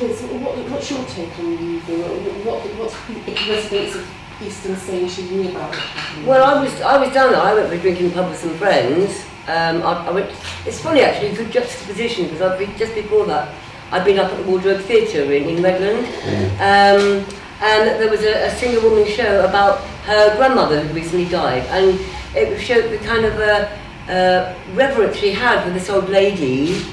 Liz, what's your take on the evening? What's the residents of Easton saying she knew about it? Well, I was down there. I went for drinking pub with some friends. I went. It's funny actually, good juxtaposition, because just before that I'd been up at the Wardrobe Theatre in Redland, and there was a single woman show about her grandmother who recently died, and it showed the kind of reverence she had for this old lady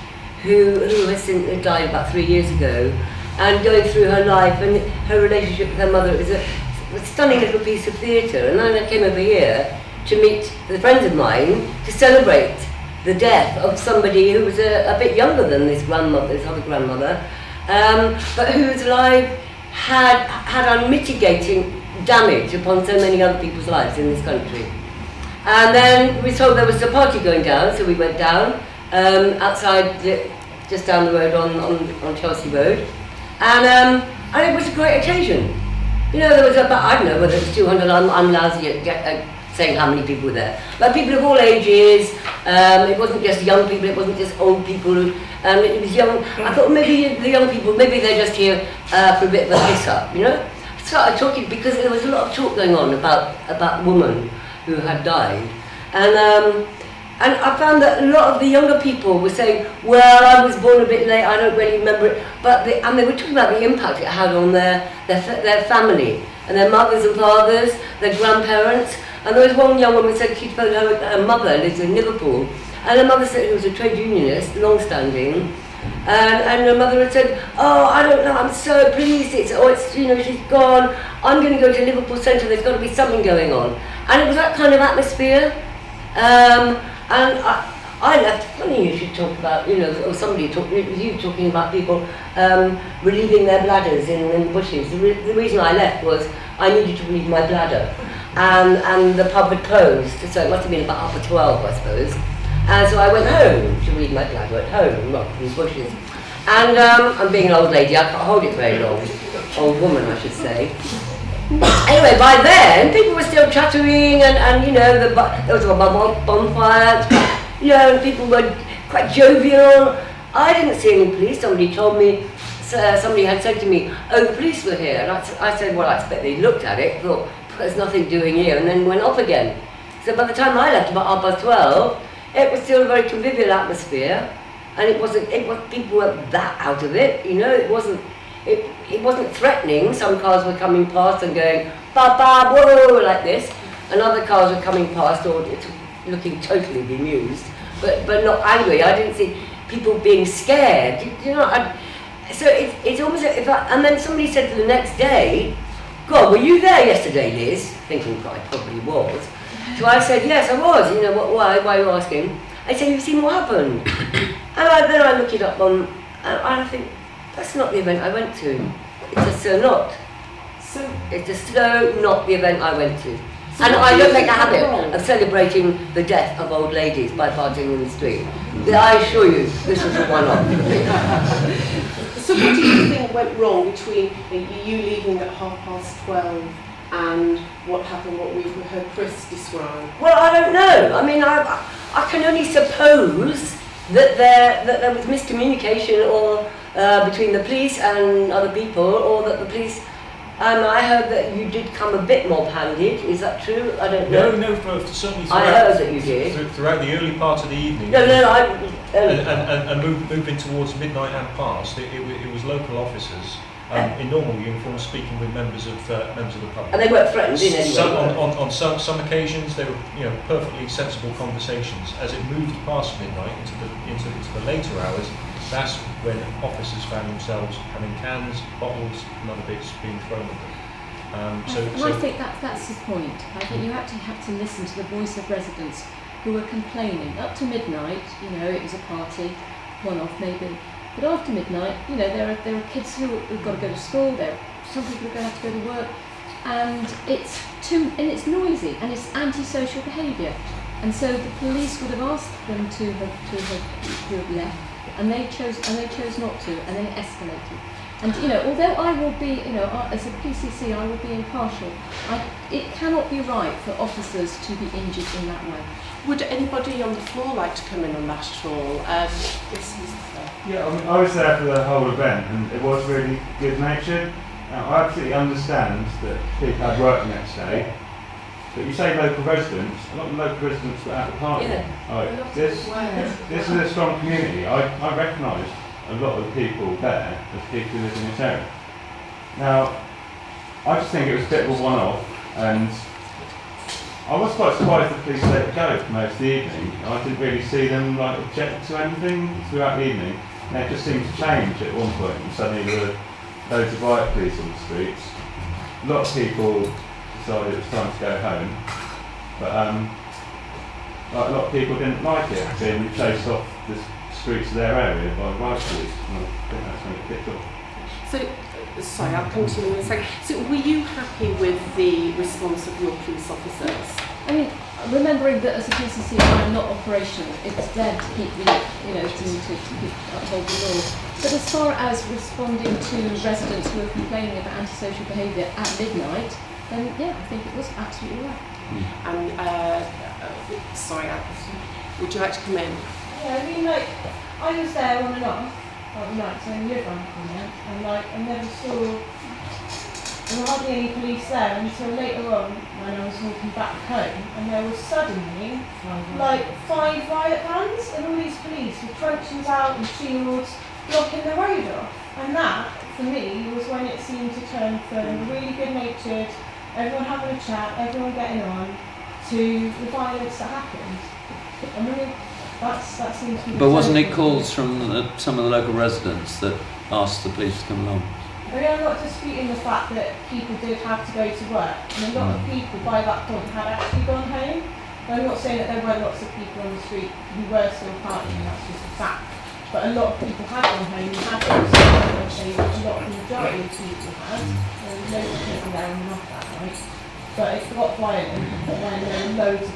who has since died about 3 years ago, and going through her life and her relationship with her mother. It was a stunning little piece of theatre, and then I came over here to meet the friends of mine to celebrate the death of somebody who was a bit younger than this other grandmother, but whose life had unmitigating damage upon so many other people's lives in this country. And then we saw there was a party going down, so we went down outside, just down the road on Chelsea Road, and it was a great occasion. You know, there was about, I don't know whether it was 200, I'm lousy at saying how many people were there, but people of all ages. It wasn't just young people, it wasn't just old people, it was young. I thought maybe the young people, maybe they're just here for a bit of a piss up, you know. I started talking because there was a lot of talk going on about a woman who had died, and I found that a lot of the younger people were saying, well, I was born a bit late, I don't really remember it, and they were talking about the impact it had on their family, and their mothers and fathers, their grandparents. And there was one young woman who said she'd phoned her mother, lives in Liverpool, and her mother said, who was a trade unionist, long-standing, and her mother had said, oh, I don't know, I'm so pleased, it's you know, she's gone, I'm going to go to Liverpool Centre, there's got to be something going on. And it was that kind of atmosphere, and I left. Funny you should talk about, you know, or somebody you talking about people relieving their bladders in the bushes. The reason I left was I needed to relieve my bladder, and the pub had closed, so it must have been about 12:30, I suppose. And so I went home to relieve my bladder at home, not in the bushes. And I'm being an old lady, I can't hold it very long. Old woman, I should say. Anyway, by then, people were still chattering, and you know, there was a bonfire, you know, and people were quite jovial. I didn't see any police. Somebody told me, somebody had said to me, oh, the police were here. And I said, well, I expect they looked at it, thought, there's nothing doing here, and then went off again. So by the time I left, about 12:30, it was still a very convivial atmosphere, and people weren't that out of it, you know, it wasn't threatening. Some cars were coming past and going, ba ba, whoa, like this, and other cars were coming past or looking totally bemused, but not angry. I didn't see people being scared, you know. So it's almost and then somebody said the next day, God, were you there yesterday, Liz? Thinking I probably was. So I said, yes, I was. You know, why are you asking? I said, you've seen what happened? And then I looked it up and I think, that's not the event I went to. It's just so not. It's just so not the event I went to. And I don't make a habit of celebrating the death of old ladies by partying in the street. I assure you, this was a one-off. So what do you think went wrong between you leaving at 12:30 and what happened, what we heard Chris describe? Well, I don't know. I mean, I can only suppose that there was miscommunication or between the police and other people, or that the police. I heard that you did come a bit mob-handed. Is that true? I don't know. No, certainly. I heard that you did. Throughout the early part of the evening. No, and moving towards midnight and past, it was local officers in normal uniform speaking with members of the public. And they weren't threatened in any way. On some occasions, they were, you know, perfectly sensible conversations. As it moved past midnight into the later hours, that's when officers found themselves having cans, bottles, and other bits being thrown at them. I think that's the point. I think you actually have to listen to the voice of residents who were complaining. Up to midnight, you know, it was a party, one-off maybe. But after midnight, you know, there are kids who've got to go to school. Some people are going to have to go to work, and it's noisy and it's antisocial behaviour. And so the police would have asked them to have left. and they chose not to, and then it escalated. And although I will be, as a PCC, I will be impartial. It cannot be right for officers to be injured in that way. Would anybody on the floor like to come in on that at all? Yeah, I mean, I was there for the whole event, and it was really good-natured. I absolutely understand that people had work next day, but you say local residents. A lot of local residents were at the party. Yeah. This is a strong community. I recognise a lot of the people there as people who live in this area. Now, I just think it was a bit of a one-off, and I was quite surprised the police let it go for most of the evening. I didn't really see them object to anything throughout the evening. And it just seemed to change at one point, and suddenly there were loads of riot police on the streets. A lot of people decided it was time to go home, but a lot of people didn't like it being chased off the streets of their area by riot police, and I think that's when it kicked off. So, sorry, I'll come to you in a second. So, were you happy with the response of your police officers? I mean, remembering that as a PCC, I'm not operational. It's there to keep the, to uphold the law. But as far as responding to residents who are complaining about antisocial behaviour at midnight, then yeah, I think it was absolutely right. And sorry, would you like to come in? Yeah, I mean, I was there on and off at night, so I live on comment, and I never saw, there were hardly any police there until later on when I was walking back home, and there was suddenly 5 riot vans and all these police with truncheons out and shields blocking the road off. And that, for me, was when it seemed to turn from really good-natured, everyone having a chat, everyone getting on, to the violence that happened. I mean, that seems to be. But wasn't it calls from some of the local residents that asked the police to come along? I mean, I'm not disputing the fact that people did have to go to work, and a lot of people by that point had actually gone home. I'm not saying that there were lots of people on the street who were still partying, that's just a fact. But a lot of people had gone home and had gone to work, I'd say a lot of the majority of people had. There were loads of people there on and off that night. But it got violent when there were loads of,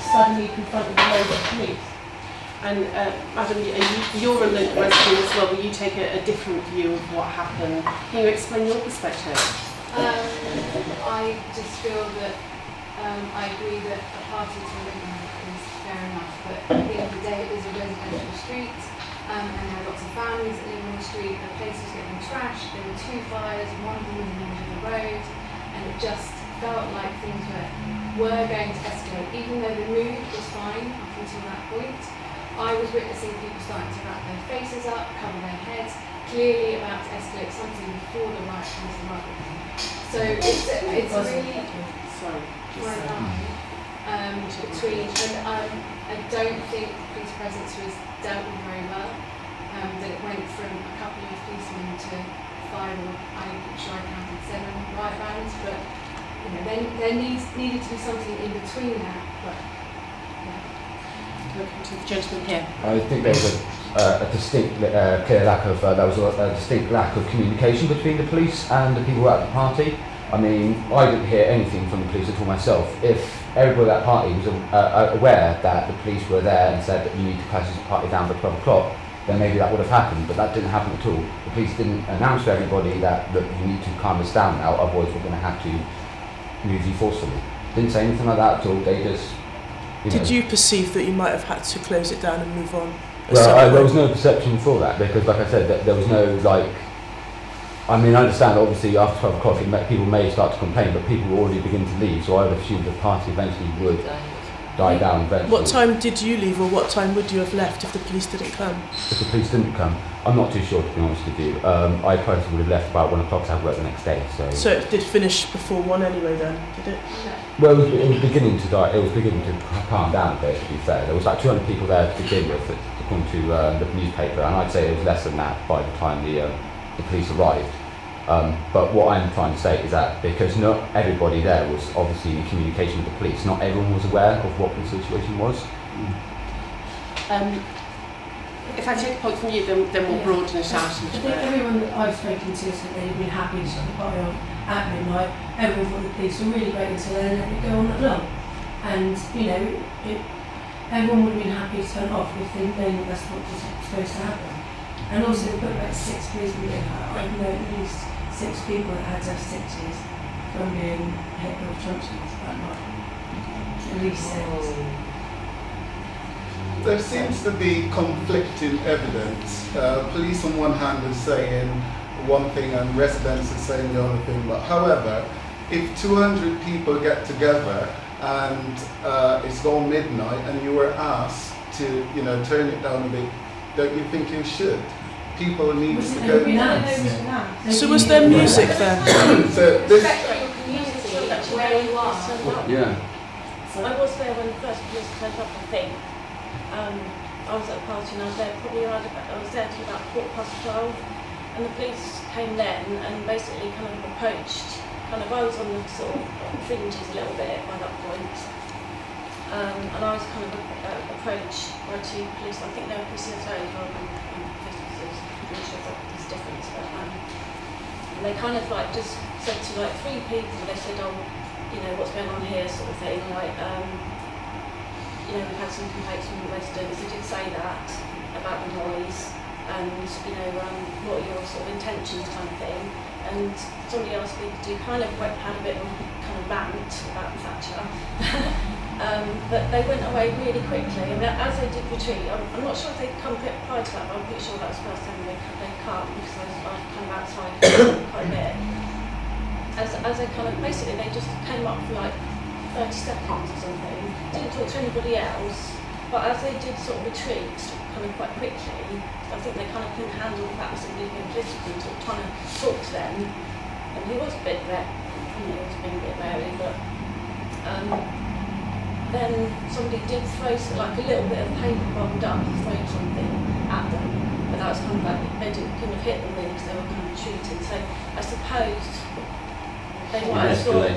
suddenly confronted with loads of police. And Madam, you're a local resident as well, but you take a different view of what happened. Can you explain your perspective? I just feel that I agree that a party to midnight is fair enough, but at the end of the day it is a residential street, and there are lots of families that live on the street. The place was getting trashed, there were 2 fires, one of them was in the middle of the road, and it just felt like things were going to escalate, even though the mood was fine up until that point. I was witnessing people starting to wrap their faces up, cover their heads, clearly about to escalate something before the riot comes to riot. So it's really between, and I don't think police presence was dealt with very well. That it went from a couple of policemen to 5, or I'm sure I counted 7 riot vans, but there needed to be something in between that. But To the gentleman here. I think there was a distinct, clear lack of a distinct lack of communication between the police and the people at the party. I mean, I didn't hear anything from the police at all myself. If everybody at that party was aware that the police were there and said that you need to close this party down by 12 o'clock, then maybe that would have happened. But that didn't happen at all. The police didn't announce to everybody that look, you need to calm us down now, otherwise we're going to have to move you forcefully. Didn't say anything like that at all. They just. Did you perceive that you might have had to close it down and move on? Well, there was no perception for that because, like I said, there was no I mean, I understand obviously after 12 o'clock people may start to complain, but people will already begin to leave, so I would assume the party eventually would die down eventually. What time did you leave, or what time would you have left if the police didn't come? If the police didn't come, I'm not too sure, to be honest with you. I personally would have left about 1 o'clock to have work the next day. So it did finish before 1 anyway then, did it? Well, it was beginning to die. It was beginning to calm down a bit, to be fair. There was like 200 people there to begin with, according to the newspaper, and I'd say it was less than that by the time the police arrived. But what I'm trying to say is that because not everybody there was obviously in communication with the police, not everyone was aware of what the situation was. If I take a point from you, then we'll broaden it out. I think everyone that I've spoken to said they'd been happy to sort of party on at midnight. Everyone thought the police were really great until then, and let it go on that long. And, everyone would have been happy to turn off if they'd known that that's what was supposed to happen. And also we put about 6 policemen in. I've known at least 6 people that had to have stitches from being hit with truncheons that night. At least 6. There seems to be conflicting evidence. Police on one hand are saying one thing and residents are saying the other thing. But however, if 200 people get together and it's gone midnight and you were asked to, turn it down a bit, don't you think you should? People need to go. So was there music there? So this. Where you are. Yeah. So I was there when the first police turned up, I think. I was at a party and I was there probably around about, I was there till about 12:15, and the police came then and basically kind of approached, I was on the sort of fringes a little bit by that point, and I was kind of approached by 2 police, I think they were PCSOs rather than police officers, I'm not sure if there's a difference, but and they kind of just said to 3 people, they said, what's going on here sort of thing, we've had some complaints from the residents. They did say that about the noise and, what are your sort of intentions kind of thing. And somebody else we kind of had a bit of rant about Thatcher. But they went away really quickly, and as they did retreat, I'm not sure if they'd come prior to that, but I'm pretty sure that was the first time they'd come, because I was kind of outside quite a bit. As they basically they just came up for 30 seconds or something, didn't talk to anybody else, but as they did sort of retreat quite quickly, I think they couldn't handle the fact that somebody had been political and trying to talk to them, and he was a bit being a bit wary, but then somebody did throw a little bit of paper bombed up, throw something at them, but that was they couldn't have hit them really because they were retreating, so I suppose they might have thought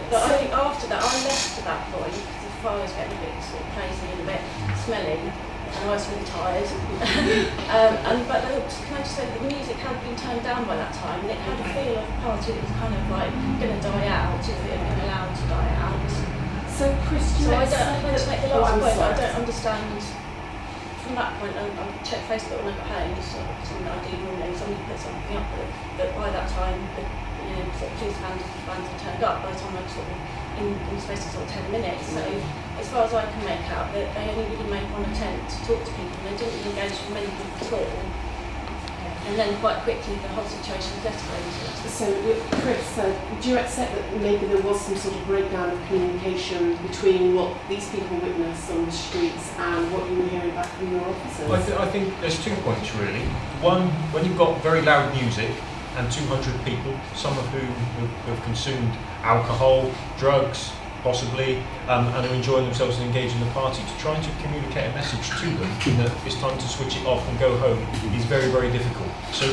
but I think after that, I left at that point because the fire was getting a bit sort of crazy and a bit smelly, and I was really tired. But can I just say that the music had been turned down by that time, and it had a feel of a party that was going to die out, if it had been allowed to die out. So, Chris, I don't to make the last point, I don't understand. From that point, I checked Facebook when I got home, just something that I do normally. Somebody put something up that by that time, police bands had turned up by the time I was in the space of 10 minutes. So as far as I can make out, that they only really made one attempt to talk to people, and they didn't really engage with many people at all. And then quite quickly the whole situation was escalated. So, Chris, do you accept that maybe there was some sort of breakdown of communication between what these people witnessed on the streets and what you were hearing back from your officers? I think there's 2 points really. One, when you've got very loud music and 200 people, some of whom have consumed alcohol, drugs, possibly, and are enjoying themselves and engaging in the party, to try to communicate a message to them that it's time to switch it off and go home is very, very difficult. So